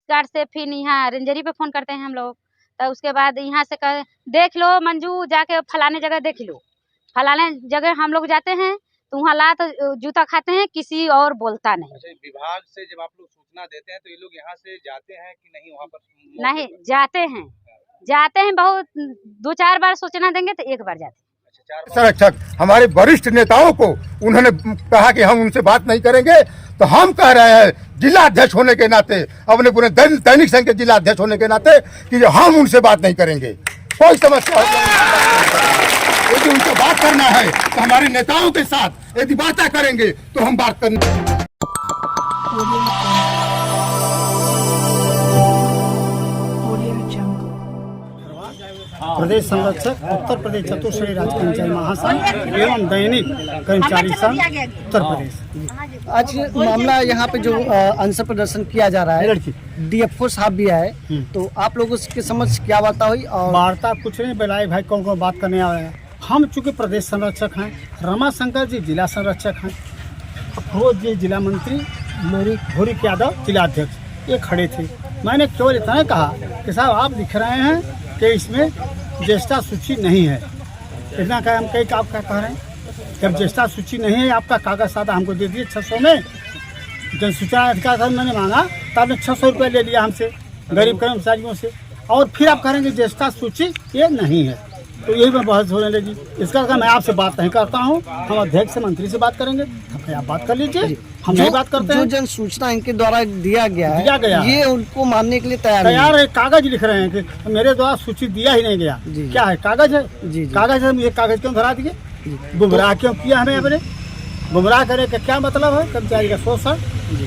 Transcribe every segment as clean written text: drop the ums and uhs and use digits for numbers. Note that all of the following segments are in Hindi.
गार्ड से फिर यहाँ रेंजरी पे फ़ोन करते हैं हम लोग। तो उसके बाद यहाँ से कह देख लो मंजू, जाके फलाने जगह देख लो। फलाने जगह हम लोग जाते हैं तो वहाँ ला तो जूता खाते हैं, किसी और बोलता नहीं। अच्छा, विभाग से जब आप लोग सूचना देते हैं तो ये लोग यहाँ से जाते हैं कि नहीं वहाँ पर? नहीं जाते हैं बहुत 2-4 बार सूचना देंगे तो एक बार जाते हैं। संरक्षक हमारे वरिष्ठ नेताओं को उन्होंने कहा कि हम उनसे बात नहीं करेंगे, तो हम कह रहे हैं जिला अध्यक्ष होने के नाते, अपने पूरे दैनिक संघ के जिला अध्यक्ष होने के नाते कि हम उनसे बात नहीं करेंगे। कोई समस्या यदि उनको बात करना है तो हमारे नेताओं के साथ यदि बातें करेंगे तो हम बात करेंगे। प्रदेश संरक्षक उत्तर प्रदेश चतुश्रेणी राज्य कर्मचारी महासंघ एवं दैनिक कर्मचारी संघ उत्तर प्रदेश। आज मामला यहाँ पे जो अनशन प्रदर्शन किया जा रहा है, डीएफओ साहब भी आए, तो आप लोगों के समझ क्या वार्ता हुई? और वार्ता कुछ नहीं, बेलाई भाई कौन कौन बात करने आया। हम चूँकि प्रदेश संरक्षक हैं, रमाशंकर जी जिला संरक्षक हैं, अफरोज जी जिला मंत्री, भूरिक यादव जिला अध्यक्ष, ये खड़े थे। मैंने केवल इतना कहा कि साहब आप लिख रहे हैं कि इसमें ज्येष्ठता सूची नहीं है, इतना कहा। हम कई आप क्या कह रहे हैं, जब ज्येष्ठता सूची नहीं है, आपका कागज सादा हमको दे दिए 600 में। जन सूचना अधिकार मैंने मांगा तो आपने 600 रुपये ले लिया हमसे, गरीब कर्मचारियों से, और फिर आप कहेंगे ज्येष्ठता सूची ये नहीं है, तो यही में बहस होने लगी। इसका मैं आपसे बात नहीं करता हूँ, हम अध्यक्ष से मंत्री से बात करेंगे, आप बात कर लीजिए, हम नहीं बात करते हैं। जो जन सूचना इनके द्वारा दिया गया ये उनको मानने के लिए तैयार है। कागज लिख रहे हैं कि मेरे द्वारा सूची दिया ही नहीं गया। क्या है? कागज है जी, कागज है। ये कागज क्यों धरा दिए? गुमराह क्यों किया हमें? अपने गुमराह करे का क्या मतलब है? कर्मचारी का शोषण।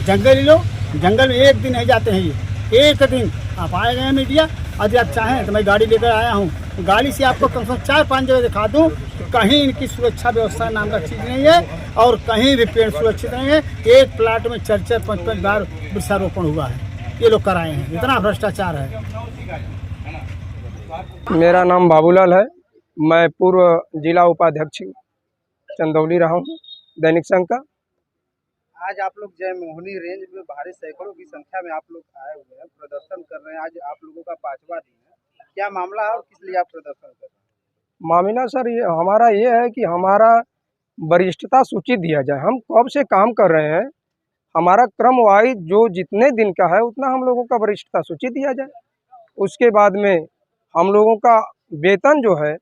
जंगल लो, जंगल में एक दिन नहीं जाते हैं ये, एक दिन आप आए गए मीडिया। यदि आप चाहें तो मैं गाड़ी लेकर आया हूँ, गाड़ी से आपको कम से कम 4-5 जगह दिखा दूँ, कहीं इनकी सुरक्षा व्यवस्था नाम का चीज़ नहीं है, और कहीं भी पेड़ सुरक्षित नहीं है। एक प्लाट में 4-5 बार वृक्षारोपण हुआ है, ये लोग कराए हैं। इतना भ्रष्टाचार है। मेरा नाम बाबूलाल है, मैं पूर्व जिला उपाध्यक्ष चंदौली रहा हूँ दैनिक संघ का। आज आप लोग जय मोहनी रेंज में भारी सैकड़ों की संख्या में आप लोग आए हुए हैं, प्रदर्शन कर रहे हैं। आज आप लोगों का 5वां दिन है, क्या मामला है और किस लिए आप प्रदर्शन कर रहे हैं? मामला सर हमारा ये है कि हमारा वरिष्ठता सूची दिया जाए। हम कब से काम कर रहे हैं, हमारा क्रम वाइज जो जितने दिन का है उतना हम लोगों का वरिष्ठता सूची दिया जाए। उसके बाद में हम लोगों का वेतन जो है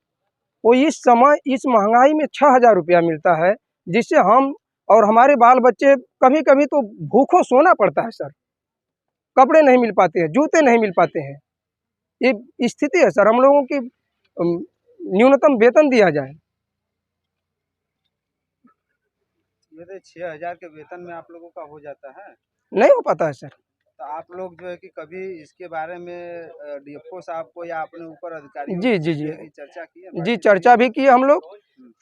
वो इस समय इस महंगाई में 6,000 रुपया मिलता है, जिससे हम और हमारे बाल बच्चे कभी कभी तो भूखों सोना पड़ता है सर। कपड़े नहीं मिल पाते हैं, जूते नहीं मिल पाते हैं, ये स्थिति है सर। हम लोगों की न्यूनतम वेतन दिया जाए। ये 6,000 के वेतन में आप लोगों का हो जाता है? नहीं हो पाता है सर। तो आप लोग जो है कि कभी इसके बारे में डीएफओ साहब को या अपने ऊपर अधिकारी जी चर्चा की है? जी, चर्चा भी की हम लोग।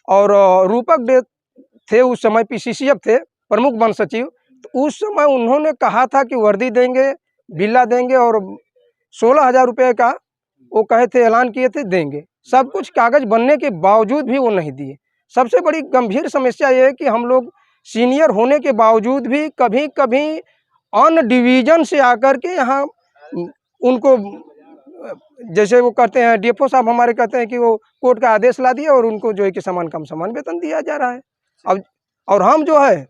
और रूपक थे उस समय, पीसीसीएफ थे प्रमुख वन सचिव, तो उस समय उन्होंने कहा था कि वर्दी देंगे, बिल्ला देंगे, और 16,000 रुपये का वो कहे थे, ऐलान किए थे देंगे। सब कुछ कागज बनने के बावजूद भी वो नहीं दिए। सबसे बड़ी गंभीर समस्या ये है कि हम लोग सीनियर होने के बावजूद भी कभी कभी अन डिवीजन से आकर के यहाँ उनको, जैसे वो कहते हैं डीएफओ साहब हमारे कहते हैं कि वो कोर्ट का आदेश ला दिया और उनको जो है कि समान कम समान वेतन दिया जा रहा है। अब और हम जो है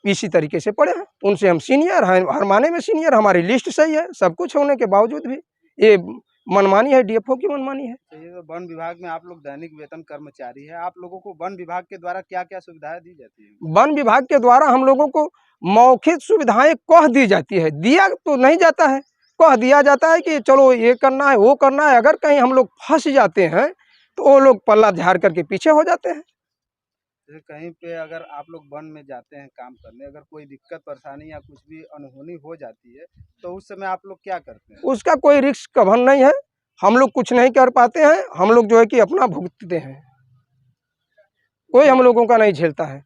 इसी तरीके से पढ़े हैं, उनसे हम सीनियर हैं, हर माने में सीनियर, हमारी लिस्ट सही है, सब कुछ होने के बावजूद भी ये मनमानी है, डीएफओ की मनमानी है। ये तो वन विभाग में आप लोग दैनिक वेतन कर्मचारी है, आप लोगों को वन विभाग के द्वारा क्या क्या सुविधाएं दी जाती है? वन विभाग के द्वारा हम लोगों को मौखिक सुविधाएं कह दी जाती है, दिया तो नहीं जाता है, कह दिया जाता है कि चलो ये करना है वो करना है। अगर कहीं हम लोग फंस जाते हैं तो वो लोग पल्ला झाड़ करके पीछे हो जाते हैं। जैसे कहीं पे अगर आप लोग वन में जाते हैं काम करने, अगर कोई दिक्कत परेशानी या कुछ भी अनहोनी हो जाती है तो उस समय आप लोग क्या करते हैं? उसका कोई रिस्क कवर नहीं है, हम लोग कुछ नहीं कर पाते हैं। हम लोग जो है कि अपना भुगतते हैं, कोई हम लोगों का नहीं झेलता है।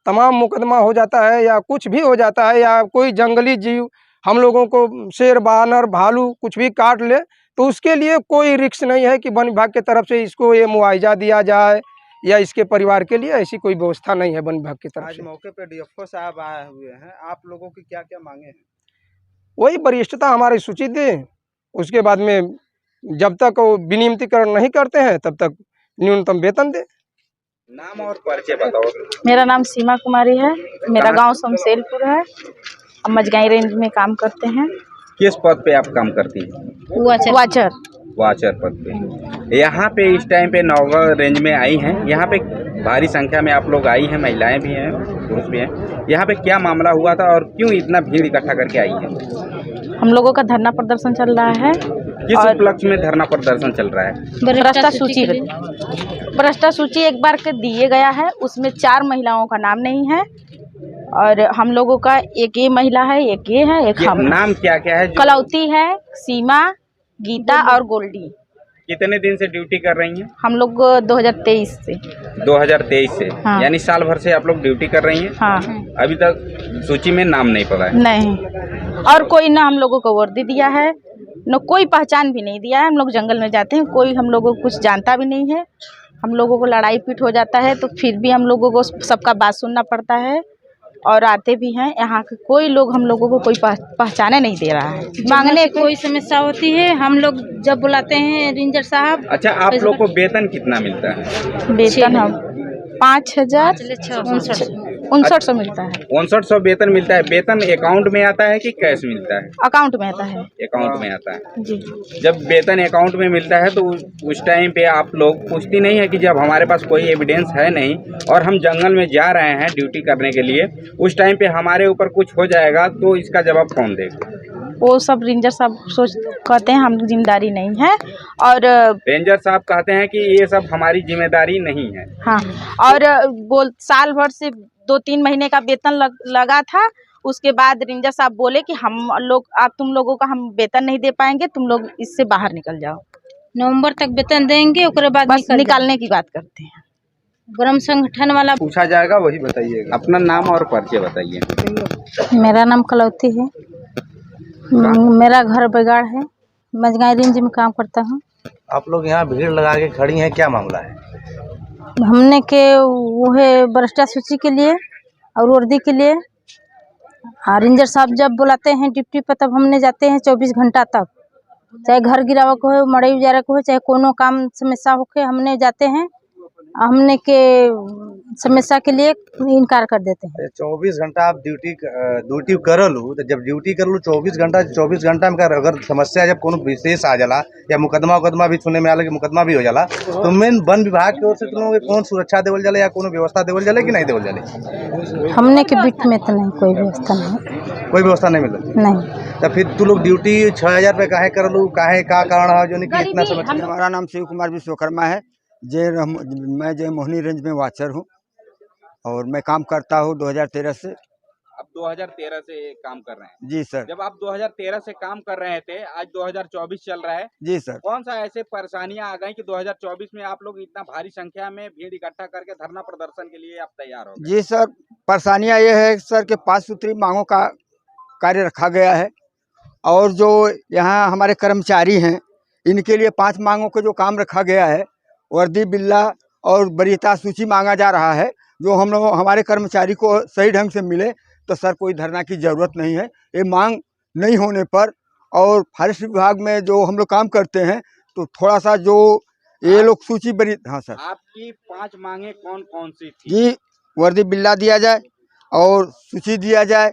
तमाम मुकदमा हो जाता है या कुछ भी हो जाता है, या कोई जंगली जीव हम लोगों को शेर, बानर, भालू कुछ भी काट ले, तो उसके लिए कोई रिस्क नहीं है कि वन विभाग की तरफ से इसको ये मुआवजा दिया जाए या इसके परिवार के लिए, ऐसी कोई व्यवस्था नहीं है वन विभाग की तरफ से। आज मौके पे डीएफओ साहब आए हुए हैं, आप लोगों की क्या क्या मांगे हैं? वही वरिष्ठता हमारी सूची दे, उसके बाद में जब तक वो विनियमितीकरण नहीं करते हैं तब तक न्यूनतम वेतन दे। नाम और परिचय बताओ। मेरा नाम सीमा कुमारी है, मेरा गांव शमशेरपुर है। हम मजगाई रेंज में काम करते हैं। किस पद पे आप काम करती हैं? वाचर। वाचर पद पे। यहाँ पे इस टाइम पे नौगांव रेंज में आई हैं। यहाँ पे भारी संख्या में आप लोग आई हैं, महिलाएं भी हैं, पुरुष भी हैं। यहाँ पे क्या मामला हुआ था और क्यों इतना भीड़ इकट्ठा करके आई है? हम लोगों का धरना प्रदर्शन चल रहा है। किस उपलक्ष्य में धरना प्रदर्शन चल रहा है? भ्रष्टा सूची एक बार के दिए गया है, उसमें 4 महिलाओं का नाम नहीं है और हम लोगों का एक ये महिला है, एक ये है, एक हम। नाम क्या क्या है? कलौती है, सीमा, गीता और गोल्डी। कितने दिन से ड्यूटी कर रही हैं? हम लोग 2023 से। 2023 से? हाँ। यानी साल भर से आप लोग ड्यूटी कर रही हैं? हाँ। अभी तक सूची में नाम नहीं पड़ा है? नहीं, और कोई ना हम लोगों को वर्दी दिया है, न कोई पहचान भी नहीं दिया है। हम लोग जंगल में जाते हैं, कोई हम लोगों को कुछ जानता भी नहीं है। हम लोगों को लड़ाई पीट हो जाता है तो फिर भी हम लोगों को सबका बात सुनना पड़ता है और आते भी हैं। यहाँ के कोई लोग हम लोगों को कोई पहचाने नहीं दे रहा है। मांगने कोई समस्या होती है, हम लोग जब बुलाते हैं रेंजर साहब। अच्छा, आप लोग को वेतन कितना मिलता है? वेतन हम 5,59 मिलता है। 5900 वेतन मिलता है। वेतन अकाउंट में आता है कि कैश मिलता है? अकाउंट में आता है। अकाउंट में आता है जी। जब वेतन अकाउंट में मिलता है तो उस टाइम पे आप लोग पूछती नहीं है कि जब हमारे पास कोई एविडेंस है नहीं और हम जंगल में जा रहे हैं ड्यूटी करने के लिए, उस टाइम पे हमारे ऊपर कुछ हो जाएगा तो इसका जवाब कौन देगा? वो सब रेंजर साहब कहते हैं हम जिम्मेदारी नहीं है। और रेंजर साहब कहते हैं कि ये सब हमारी जिम्मेदारी नहीं है। हाँ, और साल भर से 2-3 महीने का वेतन लगा था। उसके बाद रेंजर साहब बोले कि तुम लोगों का हम वेतन नहीं दे पाएंगे, तुम लोग इससे बाहर निकल जाओ। नवंबर तक वेतन देंगे, उसके बाद बस निकालने की बात करते हैं। ग्राम संगठन वाला पूछा जाएगा, वही बताइएगा। अपना नाम और परिचय बताइए। मेरा नाम कलौती है, मेरा घर बगाड़ है, मजगाई रेंज में काम करता हूँ। आप लोग यहाँ भीड़ लगा के खड़ी हैं, क्या मामला है? हमने के वो है भ्रष्टा सूची के लिए और वर्दी के लिए। रेंजर साहब जब बुलाते हैं ड्यूटी पर तब हमने जाते हैं 24 घंटा तक, चाहे घर गिरावा को हो, मड़ई उजारा को हो, चाहे कोनो काम समस्या हो के हमने जाते हैं। हमने के समस्या के लिए इनकार कर देते हैं। 24 घंटा आप ड्यूटी कर लू, तो जब ड्यूटी कर लू 24 घंटा में अगर समस्या जब कोनो विशेष आ जाला या मुकदमा भी सुनने में आला कि मुकदमा भी हो जाला, तो मेन वन विभाग की ओर से तुम लोग कौन सुरक्षा देवल जाला या कोनो व्यवस्था देवल जाला कि नहीं देवल जाले? हमने के बीच में तो नहीं, कोई व्यवस्था नहीं। कोई व्यवस्था नहीं मिला? नहीं। तो फिर तू लोग ड्यूटी 6000 रुपये काहे कर लू, काहे का कारण है जो नहीं कि इतना समस्या? हमारा नाम शिव कुमार विश्वकर्मा है। मैं जय मोहनी रेंज में वाचर हूँ और मैं काम करता हूँ 2013 से। अब 2013 से काम कर रहे हैं? जी सर। जब आप 2013 से काम कर रहे थे, आज 2024 चल रहा है। जी सर। कौन सा ऐसे परेशानियां आ गई कि 2024 में आप लोग इतना भारी संख्या में भीड़ इकट्ठा करके धरना प्रदर्शन के लिए आप तैयार हो गए? जी सर, परेशानियाँ ये है सर कि 5 सूत्री मांगों का कार्य रखा गया है और जो यहाँ हमारे कर्मचारी हैं इनके लिए 5 मांगों का जो काम रखा गया है, वर्दी बिल्ला और वरीयता सूची मांगा जा रहा है। जो हम लोग हमारे कर्मचारी को सही ढंग से मिले तो सर कोई धरना की ज़रूरत नहीं है। ये मांग नहीं होने पर और फॉरेस्ट विभाग में जो हम लोग काम करते हैं तो थोड़ा सा जो ये लोग सूची बरी। हाँ सर। आपकी 5 मांगे कौन कौन सी थी? जी, वर्दी बिल्ला दिया जाए और सूची दिया जाए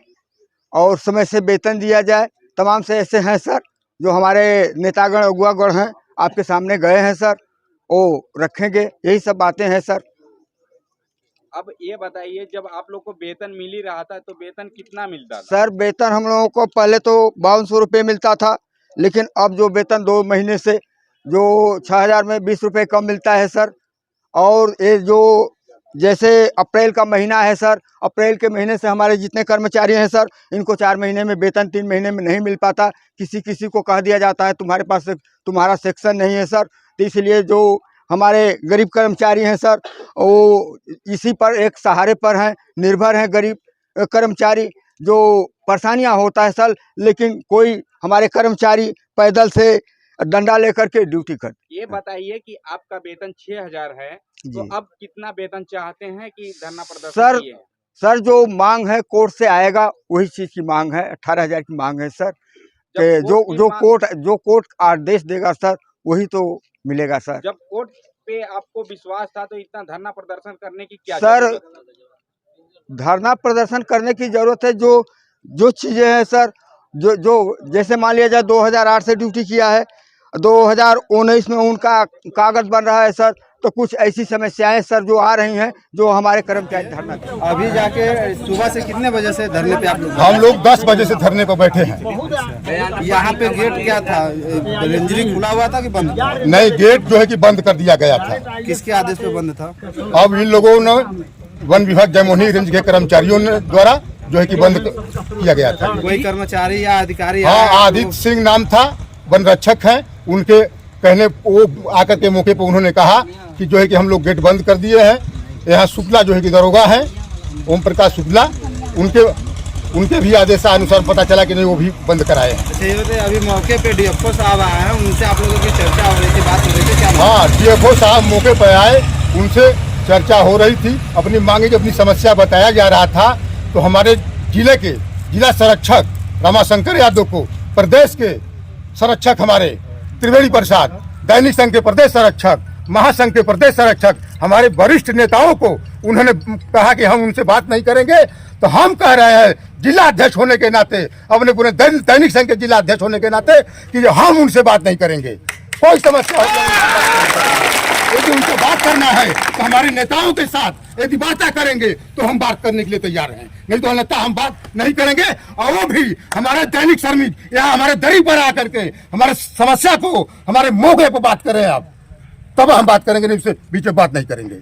और समय से वेतन दिया जाए। तमाम से ऐसे हैं सर जो हमारे नेतागण अगुआगण हैं, आपके सामने गए हैं सर, वो रखेंगे। यही सब बातें हैं सर। अब ये बताइए, जब आप लोग को वेतन मिल ही रहा था तो वेतन कितना मिलता था? सर वेतन हम लोगों को पहले तो 5200 रुपये मिलता था, लेकिन अब जो वेतन 2 महीने से जो 6000 में 20 रुपये कम मिलता है सर। और ये जो जैसे अप्रैल का महीना है सर, अप्रैल के महीने से हमारे जितने कर्मचारी हैं सर, इनको 4 महीने में वेतन 3 महीने में नहीं मिल पाता। किसी को कह दिया जाता है तुम्हारे पास तुम्हारा सेक्शन नहीं है सर। तो इसलिए जो हमारे गरीब कर्मचारी हैं सर, वो इसी पर एक सहारे पर हैं, निर्भर हैं गरीब कर्मचारी। जो परेशानियां होता है सर, लेकिन कोई हमारे कर्मचारी पैदल से डंडा लेकर के ड्यूटी करते। ये बताइए कि आपका वेतन 6000 है, तो अब कितना वेतन चाहते हैं कि धरना प्रदर्शन किए हैं? सर जो मांग है कोर्ट से आएगा वही चीज़ की मांग है। 18000 की मांग है सर। कि कोर्ट की जो कोर्ट आदेश देगा सर वही तो मिलेगा सर। जब कोर्ट पे आपको विश्वास था तो इतना धरना प्रदर्शन करने की क्या सर जरूरत है? धरना प्रदर्शन करने की जरूरत है। जो चीजें हैं सर, जो जैसे मान लिया जाए 2008 से ड्यूटी किया है, 2019 में उनका कागज बन रहा है सर, तो कुछ ऐसी समस्याएं सर जो आ रही हैं जो हमारे कर्मचारी धरना। अभी जाके सुबह से कितने बजे से धरने पे आप लोग? हम लोग 10 बजे से धरने पर बैठे हैं। यहाँ पे गेट क्या था, रेंजरी खुला हुआ था कि बंद था? नए गेट जो है कि बंद कर दिया गया था। किसके आदेश पे बंद था? अब इन लोगों ने वन विभाग जैमोहनी रेंज के कर्मचारियों ने द्वारा जो है कि बंद किया गया था। कोई कर्मचारी या अधिकारी? हाँ, आदित्य सिंह नाम था, वन रक्षक हैं। उनके कहने वो आकर के मौके पर उन्होंने कहा कि जो है कि हम लोग गेट बंद कर दिए हैं। यहाँ शुक्ला जो है कि दरोगा है, ओम प्रकाश शुक्ला, उनके भी आदेशानुसार पता चला कि नहीं, वो भी बंद कराए हैं। अभी मौके पे डीएफओ साहब आए हैं, उनसे आप लोगों की चर्चा हो रही थी, बात हो रही थी क्या? हाँ, डीएफओ साहब मौके पर आए, उनसे चर्चा हो रही थी, अपनी मांगे की अपनी समस्या बताया जा रहा था। तो हमारे जिले के जिला संरक्षक रमाशंकर यादव को, प्रदेश के संरक्षक हमारे त्रिवेणी प्रसाद, दैनिक संघ के प्रदेश संरक्षक, महासंघ के प्रदेश संरक्षक, हमारे वरिष्ठ नेताओं को उन्होंने कहा कि हम उनसे बात नहीं करेंगे। तो हम कह रहे हैं जिला अध्यक्ष होने के नाते, अपने पूरे दैनिक संघ के जिला अध्यक्ष होने के नाते, कि हम उनसे बात नहीं करेंगे। कोई समस्या हो, यदि उनको बात करना है तो हमारे नेताओं के साथ यदि बातें करेंगे तो हम बात करने के लिए तैयार हैं, नहीं तो अन्यथा हम बात नहीं करेंगे। और वो भी हमारे दैनिक श्रमिक यहाँ हमारे दरी पर आकर के हमारे समस्या को हमारे मौके पर बात करें आप, तब हम बात करेंगे, नहीं उससे बीच में बात नहीं करेंगे।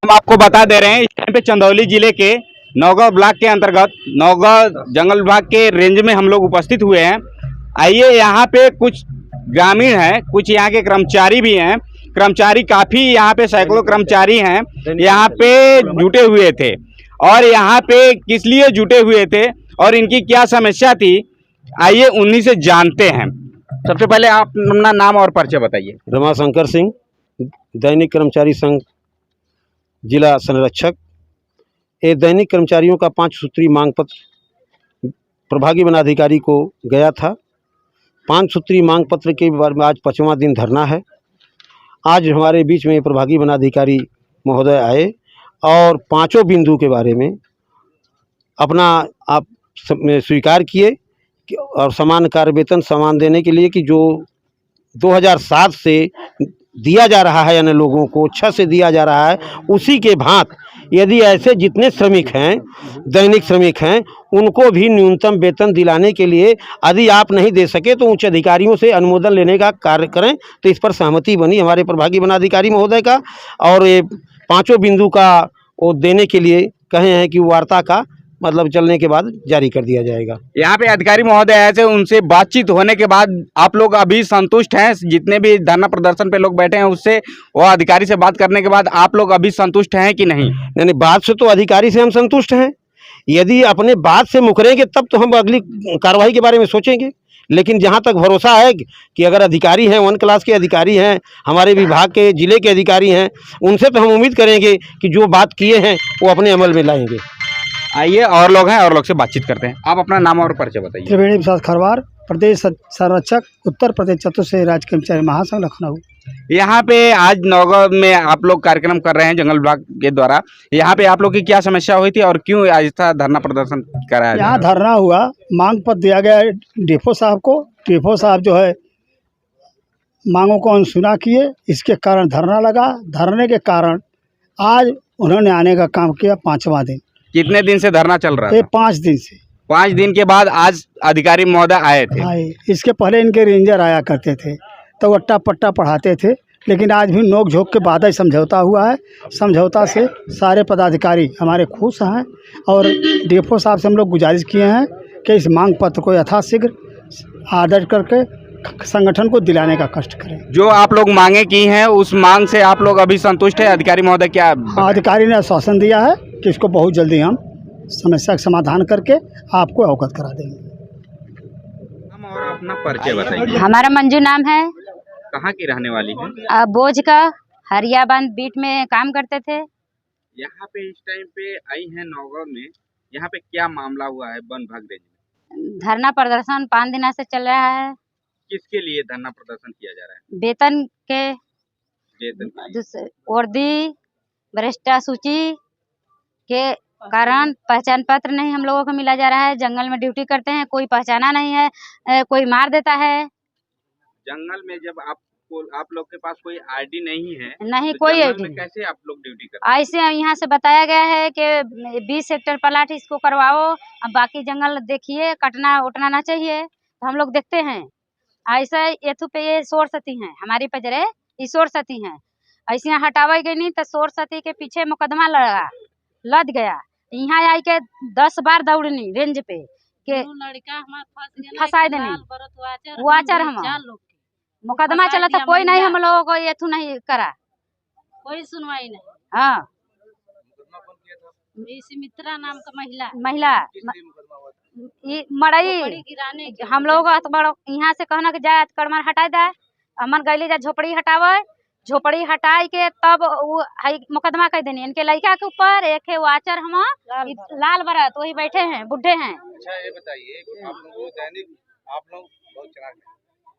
हम आपको बता दे रहे हैं, इस टाइम पे चंदौली जिले के नौगांव ब्लॉक के अंतर्गत नौगांव जंगल विभाग के रेंज में हम लोग उपस्थित हुए हैं। आइए, यहाँ पे कुछ ग्रामीण हैं, कुछ यहाँ के कर्मचारी भी हैं। कर्मचारी काफी यहाँ पे सैकड़ों कर्मचारी हैं, यहाँ पे जुटे हुए थे। और यहाँ पे किस लिए जुटे हुए थे और इनकी क्या समस्या थी, आइए उन्हीं से जानते हैं। सबसे पहले आप अपना नाम और परिचय बताइए। रमाशंकर सिंह, दैनिक कर्मचारी संघ जिला संरक्षक। ये दैनिक कर्मचारियों का 5 सूत्री मांग पत्र प्रभागी वनाधिकारी को गया था। 5 सूत्री मांग पत्र के बारे में आज 5वां दिन धरना है। आज हमारे बीच में प्रभागी वनाधिकारी महोदय आए और 5 बिंदु के बारे में अपना आप स्वीकार किए और समान कार्य वेतन समान देने के लिए कि जो 2007 से दिया जा रहा है, यानी लोगों को 6 से दिया जा रहा है, उसी के भांत यदि ऐसे जितने श्रमिक हैं, दैनिक श्रमिक हैं, उनको भी न्यूनतम वेतन दिलाने के लिए यदि आप नहीं दे सके तो उच्च अधिकारियों से अनुमोदन लेने का कार्य करें। तो इस पर सहमति बनी हमारे प्रभागी वनाधिकारी महोदय का, और ये 5 बिंदु का वो देने के लिए कहे हैं कि वार्ता का मतलब चलने के बाद जारी कर दिया जाएगा। यहाँ पे अधिकारी महोदय आए थे, उनसे बातचीत होने के बाद आप लोग अभी संतुष्ट हैं? जितने भी धरना प्रदर्शन पे लोग बैठे हैं उससे, वो अधिकारी से बात करने के बाद आप लोग अभी संतुष्ट हैं कि नहीं? यानी बात से तो अधिकारी से हम संतुष्ट हैं। यदि अपने बात से मुकरेंगे तब तो हम अगली कार्रवाई के बारे में सोचेंगे। लेकिन जहाँ तक भरोसा है कि अगर अधिकारी हैं, 1 क्लास के अधिकारी हैं, हमारे विभाग के जिले के अधिकारी हैं, उनसे तो हम उम्मीद करेंगे कि जो बात किए हैं वो अपने अमल में लाएंगे। आइए, और लोग हैं, और लोग से बातचीत करते हैं। आप अपना नाम और परिचय बताइए। त्रिवेणी प्रसाद खरवार, प्रदेश संरक्षक, उत्तर प्रदेश चतुश्रेणी राज्य कर्मचारी महासंघ, लखनऊ। यहाँ पे आज नौगांव में आप लोग कार्यक्रम कर रहे हैं जंगल विभाग के द्वारा। यहाँ पे आप लोग की क्या समस्या हुई थी और क्यों आज था धरना प्रदर्शन कराया? यहाँ धरना हुआ, मांग पत्र दिया गया डीएफओ साहब को। डीएफओ साहब जो है मांगों को अनसुना किए, इसके कारण धरना लगा। धरने के कारण आज उन्होंने आने का काम किया 5वां दिन। कितने दिन से धरना चल रहा है? 5 दिन से। 5 दिन के बाद आज अधिकारी महोदय आए थे। इसके पहले इनके रेंजर आया करते थे तो अट्टा पट्टा पढ़ाते थे, लेकिन आज भी नोक झोंक के बाद ही समझौता हुआ है। समझौता से सारे पदाधिकारी हमारे खुश हैं और डीएफओ साहब से हम लोग गुजारिश किए हैं कि इस मांग पत्र को यथाशीघ्र आर्डर करके संगठन को दिलाने का कष्ट करें। जो आप लोग मांगे की हैं उस मांग से आप लोग अभी संतुष्ट है? अधिकारी महोदय क्या? अधिकारी ने आश्वासन दिया है कि इसको बहुत जल्दी हम समस्या का समाधान करके आपको अवगत करा देंगे। और अपना परिचय बताइए। हमारा मंजू नाम है। कहाँ की रहने वाली है? बोझ का हरियाबांध बीट में काम करते थे। यहाँ पे इस टाइम पे आई है नौगांव में, यहाँ पे क्या मामला हुआ है वन विभाग रेंज में? धरना प्रदर्शन 5 दिनों से चल रहा है। किसके लिए धरना प्रदर्शन किया जा रहा है? वेतन के, वेतन के लिए। वर्दी, भ्रष्टा सूची के कारण पहचान पत्र नहीं हम लोगों को मिला जा रहा है। जंगल में ड्यूटी करते हैं, कोई पहचाना नहीं है, कोई मार देता है। जंगल में जब आप लोग के पास कोई आईडी नहीं है, नहीं, तो कोई जंगल आईडी में नहीं। कैसे आप लोग ड्यूटी करते हैं? ऐसे यहाँ से बताया गया है कि 20 सेक्टर प्लाट इसको करवाओ, अब बाकी जंगल देखिए, कटना उटना ना चाहिए। तो हम लोग देखते हैं ऐसा एथु पे ये शोर सती हैं, हमारी पजरे ये शोर सती हैं। ऐसे यहाँ हटावा गई नहीं तो शोर सती के पीछे मुकदमा लद गया। यहाँ आई के 10 बार दौड़नी रेंज पे के फंसा देनी, वाचर हम मुकदमा चला था, कोई नहीं हम लोगों को एथु नहीं करा, कोई सुनवाई नहीं। हाँ, मित्रा नाम का महिला ये मड़ई हम लोग यहाँ से कहना कि जाए कड़मर हटा दे, अमन गैली जा झोपड़ी हटावे, झोपड़ी हटाई के तब वो मुकदमा कर देनी। इनके लड़का के ऊपर एक है वाचर हम लाल बरत वही बैठे हैं, बुढ़े हैं। अच्छा ये बताइए कि आप लोगों को दैनिक, आप लोग बहुत चलाक हैं,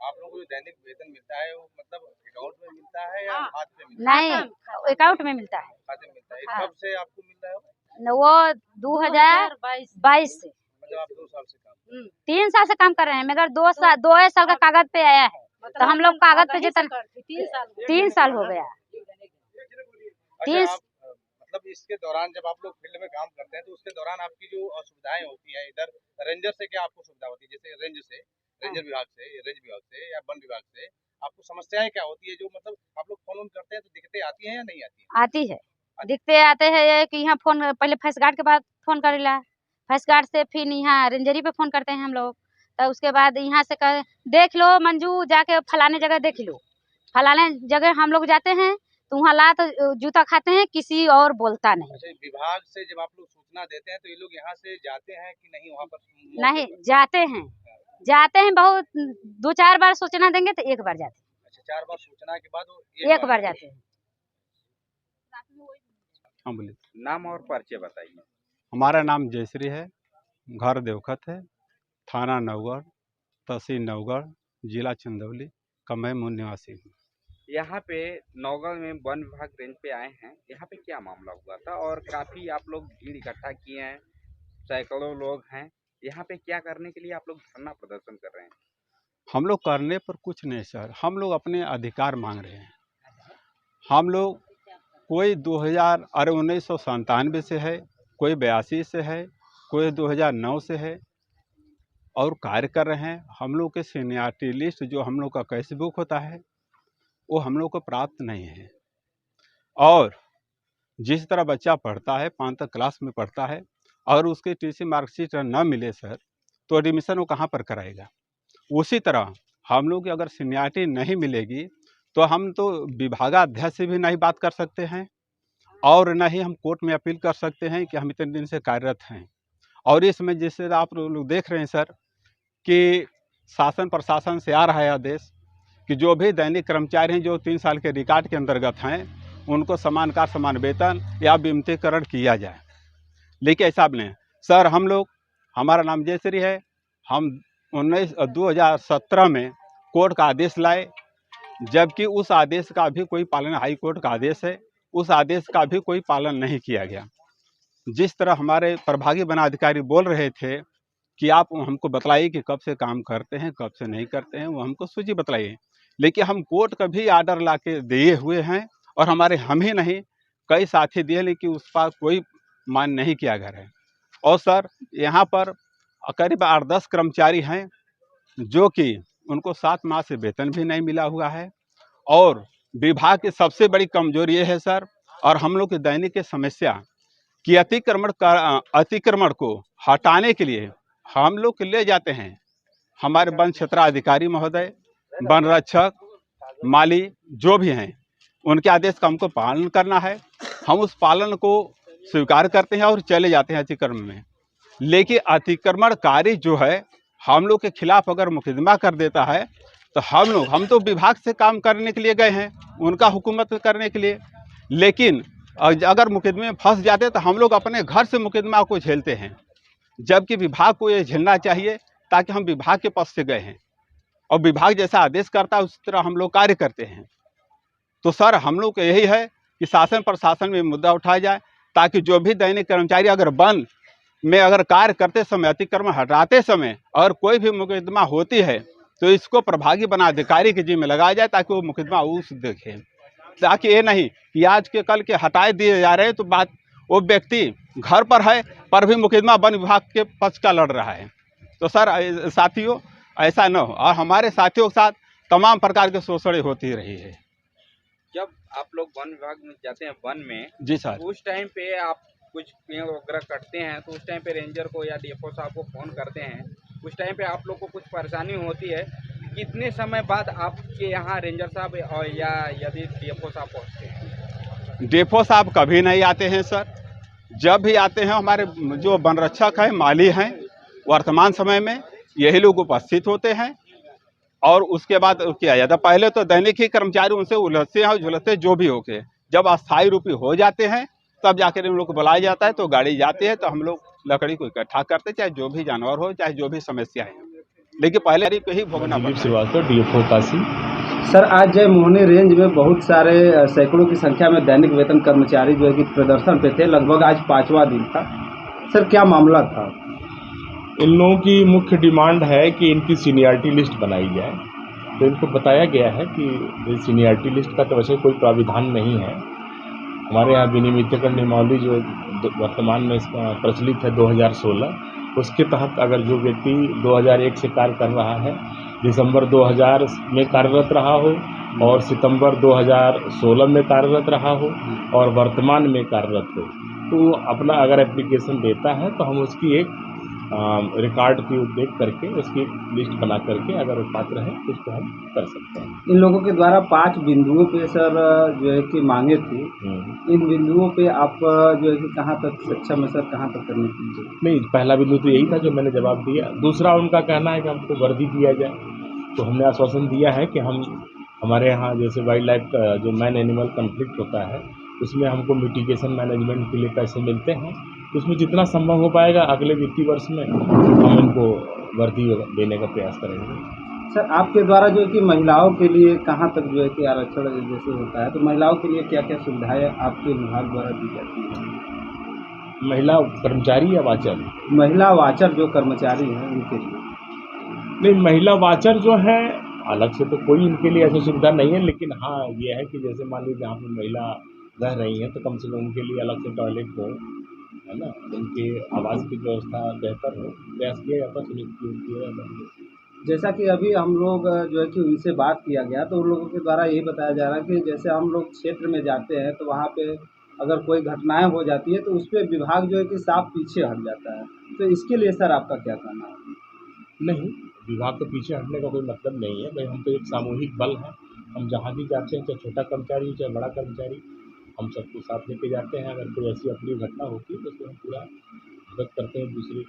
आप लोगों को जो दैनिक वेतन मिलता है वो मतलब अकाउंट में मिलता है या हाथ में मिलता है? नहीं, अकाउंट में मिलता है। खाते में मिलता है। कब से आपको मिल रहा है? वो 2022 से, मतलब आप 2 साल से काम 3 साल से काम कर रहे हैं, मगर 2 साल का कागज पे आया है। तो हम लोग कागज पे जितना 3 साल हो गया। अच्छा, मतलब इसके दौरान जब आप लोग फील्ड में काम करते हैं तो उसके दौरान आपकी जो असुविधाएं होती हैं, इधर रेंजर से क्या आपको सुविधा होती है? जैसे रेंजर विभाग से, रेंज विभाग से या वन विभाग से आपको समस्याएं क्या होती है? जो मतलब आप लोग फोन करते हैं तो दिक्कतें आती हैं या नहीं आती है? आती है, दिखते आते हैं कि यहाँ फोन पहले फर्स्ट गार्ड के बाद फोन करेला, फर्स्ट गार्ड से फिर यहाँ रेंजरी पे फोन करते हैं हम लोग। तो उसके बाद यहाँ से देख लो मंजू, जाके फलाने जगह देख लो। फलाने जगह हम लोग जाते हैं तो वहाँ ला तो जूता खाते हैं, किसी और बोलता नहीं। अच्छा, विभाग से जब आप लोग सूचना देते हैं तो ये लोग यहाँ से जाते हैं कि नहीं? वहाँ पर नहीं जाते हैं बहुत 2-4 बार सूचना देंगे तो 1 बार जाते हैं। अच्छा, 4 बार सूचना के बाद वो 1 बार जाते हैं। हाँ बोलिए। नाम और परिचय बताइए। हमारा नाम जयश्री है, घर देवखत है, थाना नवगढ़, तहसील नवगढ़, जिला चंदौली का मैं मूल निवासी हूँ। यहाँ पे नौगढ़ में वन विभाग रेंज पे आए हैं, यहाँ पे क्या मामला हुआ था? और काफी आप लोग भीड़ इकट्ठा किए हैं, सैकड़ों लोग हैं, यहाँ पे क्या करने के लिए आप लोग धरना प्रदर्शन कर रहे हैं? हम लोग करने पर कुछ नहीं सर, हम लोग अपने अधिकार मांग रहे हैं। हम लोग कोई 1997 से है, कोई 82 से है, कोई 2009 से है और कार्य कर रहे हैं। हम लोग के सीनियरिटी लिस्ट जो हम लोग का कैश बुक होता है वो हम लोग को प्राप्त नहीं है। और जिस तरह बच्चा पढ़ता है, 5 तक क्लास में पढ़ता है, और उसके टीसी मार्कशीट न मिले सर तो एडमिशन वो कहाँ पर कराएगा? उसी तरह हम लोग की अगर सीनियरिटी नहीं मिलेगी तो हम तो विभागाध्यक्ष से भी नहीं बात कर सकते हैं और न ही हम कोर्ट में अपील कर सकते हैं कि हम इतने दिन से कार्यरत हैं। और इसमें जैसे आप लोग देख रहे हैं सर कि शासन प्रशासन से आ रहा है आदेश कि जो भी दैनिक कर्मचारी हैं जो 3 साल के रिकॉर्ड के अंतर्गत हैं उनको समान कार्य समान वेतन या विमुक्तीकरण किया जाए। लेकिन ऐसा नहीं सर, हम लोग, हमारा नाम जयश्री है, हम 2017 में कोर्ट का आदेश लाए, जबकि उस आदेश का भी कोई पालन, हाई कोर्ट का आदेश है, उस आदेश का भी कोई पालन नहीं किया गया। जिस तरह हमारे प्रभागी वनाधिकारी बोल रहे थे कि आप हमको बतलाइए कि कब से काम करते हैं, कब से नहीं करते हैं, वो हमको सूची बतलाइए। लेकिन हम कोर्ट का भी आर्डर ला के दिए हुए हैं और हमारे हम ही नहीं कई साथी दिए, लेकिन उस पर कोई मान नहीं किया गया है। और सर यहाँ पर करीब 8-10 कर्मचारी हैं जो कि उनको 7 माह से वेतन भी नहीं मिला हुआ है। और विभाग की सबसे बड़ी कमजोरी ये है सर, और हम लोग की दैनिक की समस्या कि अतिक्रमण को हटाने के लिए हम लोग ले जाते हैं हमारे वन क्षेत्राधिकारी महोदय, वन रक्षक, माली जो भी हैं, उनके आदेश का हमको पालन करना है। हम उस पालन को स्वीकार करते हैं और चले जाते हैं अतिक्रमण में। लेकिन अतिक्रमणकारी जो है हम लोग के खिलाफ अगर मुकदमा कर देता है तो हम तो विभाग से काम करने के लिए गए हैं, उनका हुकूमत करने के लिए, लेकिन अगर मुकदमे में फंस जाते तो हम लोग अपने घर से मुकदमा को झेलते हैं। जबकि विभाग को ये झेलना चाहिए, ताकि हम विभाग के पक्ष से गए हैं और विभाग जैसा आदेश करता है उस तरह हम लोग कार्य करते हैं। तो सर हम लोग को यही है कि शासन प्रशासन में मुद्दा उठाया जाए, ताकि जो भी दैनिक कर्मचारी अगर वन में अगर कार्य करते समय, अतिक्रमण हटाते समय और कोई भी मुकदमा होती है तो इसको प्रभागी बना अधिकारी के जिम्मे लगाया जाए, ताकि वो मुकदमा उस देखे, ताकि ये नहीं कि आज के कल के हटाए दिए जा रहे हैं तो बात वो व्यक्ति घर पर है पर भी मुकदमा वन विभाग के पक्ष का लड़ रहा है। तो सर साथियों ऐसा न हो, और हमारे साथियों के साथ तमाम प्रकार के शोषण होती रही है। जब आप लोग वन विभाग में जाते हैं वन में, जी सर, उस टाइम पे आप कुछ पेड़ वगैरह कटते हैं तो उस टाइम पे रेंजर को या डीएफओ साहब को फ़ोन करते हैं, उस टाइम पे आप लोग को कुछ परेशानी होती है, कितने समय बाद आपके यहाँ रेंजर साहब और या यदि डीएफओ साहब पहुँचते हैं? डीएफओ साहब कभी नहीं आते हैं सर। जब भी आते हैं हमारे जो वन रक्षक हैं, माली हैं, वर्तमान समय में यही लोग उपस्थित होते हैं और उसके बाद किया जाता है। पहले तो दैनिक ही कर्मचारी उनसे उलझते हैं, झुलसते जो भी होके, जब अस्थायी रूपी हो जाते हैं तब जाकर इन लोग को बुलाया जाता है, तो गाड़ी जाती है तो हम लोग लकड़ी को इकट्ठा करते, चाहे जो भी जानवर हो, चाहे जो भी समस्या है, लेकिन पहले को ही भोगना पड़ता है। श्रीवास्तव, डीएफओ काशी। सर आज जय मोहनी रेंज में बहुत सारे सैकड़ों की संख्या में दैनिक वेतन कर्मचारी जो है कि प्रदर्शन पे थे, लगभग आज 5वां दिन था। सर क्या मामला था? इन लोगों की मुख्य डिमांड है कि इनकी सीनियरिटी लिस्ट बनाई जाए। तो इनको बताया गया है कि सीनियरिटी लिस्ट का तो वैसे कोई प्राविधान नहीं है। हमारे यहाँ विनियमितकरण नियमावली जो वर्तमान में प्रचलित है 2016, उसके तहत अगर जो व्यक्ति 2001 से कार्य कर रहा है, दिसंबर 2000 में कार्यरत रहा हो और सितंबर 2016 में कार्यरत रहा हो और वर्तमान में कार्यरत हो, तो अपना अगर एप्लीकेशन देता है तो हम उसकी एक रिकॉर्ड की देख करके उसकी लिस्ट बना करके अगर वो पात्र है तो उसको हम कर सकते हैं। इन लोगों के द्वारा 5 बिंदुओं पे सर जो है कि मांगे थी, इन बिंदुओं पे आप जो है कि कहाँ तक सक्षम है सर, कहाँ तक करने की? नहीं, पहला बिंदु तो यही था जो मैंने जवाब दिया। दूसरा उनका कहना है कि हमको वर्दी दिया जाए, तो हमने आश्वासन दिया है कि हम हमारे यहाँ जैसे वाइल्ड लाइफ का जो मैन एनिमल कन्फ्लिक्ट होता है उसमें हमको मिटिगेशन मैनेजमेंट के लिए पैसे मिलते हैं, उसमें जितना संभव हो पाएगा अगले वित्तीय वर्ष में हम उनको वर्दी देने का प्रयास करेंगे। सर आपके द्वारा जो है कि महिलाओं के लिए कहाँ तक जो है कि आरक्षण जैसे होता है, तो महिलाओं के लिए क्या क्या सुविधाएं आपके विभाग द्वारा दी जाती है? महिला कर्मचारी या वाचर? महिला वाचर जो कर्मचारी हैं उनके लिए। नहीं, महिला वाचर जो है अलग से तो कोई इनके लिए ऐसी सुविधा नहीं है, लेकिन हाँ ये है कि जैसे मान लीजिए जहाँ पर महिला रह रही हैं तो कम से कम उनके लिए अलग से टॉयलेट हो, है ना, उनके आवास की व्यवस्था बेहतर हो, प्रयास किया जाता, सुनिश्चित किया जाता। जैसा कि अभी हम लोग जो है कि उनसे बात किया गया तो उन लोगों के द्वारा यही बताया जा रहा है कि जैसे हम लोग क्षेत्र में जाते हैं तो वहाँ पे अगर कोई घटनाएं हो जाती है तो उस पर विभाग जो है कि साफ पीछे हट जाता है, तो इसके लिए सर आपका क्या कहना है? नहीं, विभाग के पीछे हटने का कोई मतलब नहीं है भाई, हम तो एक सामूहिक बल है, हम जहाँ भी जाते हैं, चाहे छोटा कर्मचारी हो चाहे बड़ा कर्मचारी, हम सबको साथ लेके जाते हैं। अगर कोई ऐसी अप्रिय घटना होती है तो उसको हम पूरा मदद करते हैं दूसरे।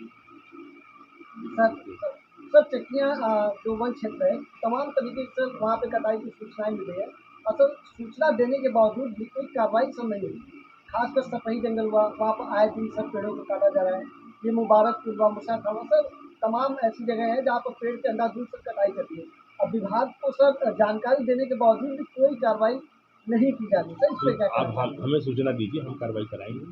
सर चकिया जो वन क्षेत्र है तमाम तरीके से वहाँ पे कटाई की सूचनाएं मिली है, असल सूचना देने के बावजूद भी कोई कार्रवाई सब नहीं हुई। खासकर सपही जंगल हुआ, वहाँ पर आए दिन सब पेड़ों को काटा जा रहा है। ये मुबारकपुर हुआ, मुसा थाना, सर तमाम ऐसी जगह है जहाँ पर पेड़ के अंधाधुंध से कटाई करती है। अब विभाग को सर जानकारी देने के बावजूद भी कोई कार्रवाई नहीं की जा रही। सर इस पर क्या? आप हमें सूचना दीजिए, हम कार्रवाई कराएंगे।